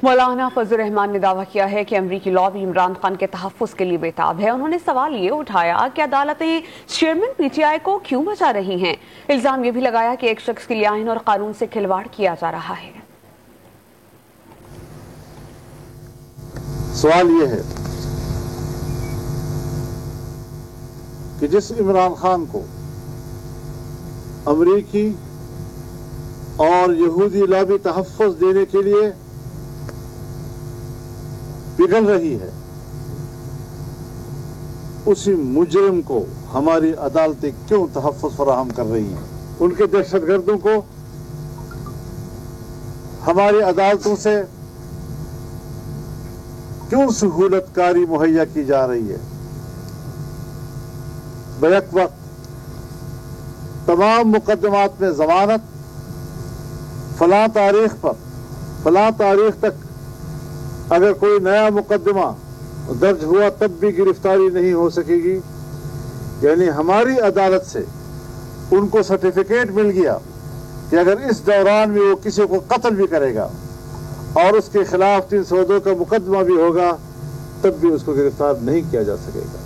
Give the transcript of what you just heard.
مولانا فضل الرحمان نے دعویٰ کیا ہے کہ امریکی لابی عمران خان کے تحفظ کے لیے بےتاب ہے۔ انہوں نے سوال یہ اٹھایا کہ عدالتیں چیئرمین پی ٹی آئی کو کیوں بچا رہی ہیں۔ الزام یہ بھی لگایا کہ ایک شخص کے لیے آئین اور قانون سے کھلواڑ کیا جا رہا ہے۔ سوال یہ ہے کہ جس عمران خان کو امریکی اور یہودی لابی تحفظ دینے کے لیے پگھل رہی ہے، اسی مجرم کو ہماری عدالتیں کیوں تحفظ فراہم کر رہی ہیں؟ ان کے دہشت گردوں کو ہماری عدالتوں سے کیوں سہولت کاری مہیا کی جا رہی ہے؟ بیک وقت تمام مقدمات میں ضمانت فلاں تاریخ پر فلاں تاریخ تک اگر کوئی نیا مقدمہ درج ہوا تب بھی گرفتاری نہیں ہو سکے گی، یعنی ہماری عدالت سے ان کو سرٹیفکیٹ مل گیا کہ اگر اس دوران میں وہ کسی کو قتل بھی کرے گا اور اس کے خلاف 302 کا مقدمہ بھی ہوگا تب بھی اس کو گرفتار نہیں کیا جا سکے گا۔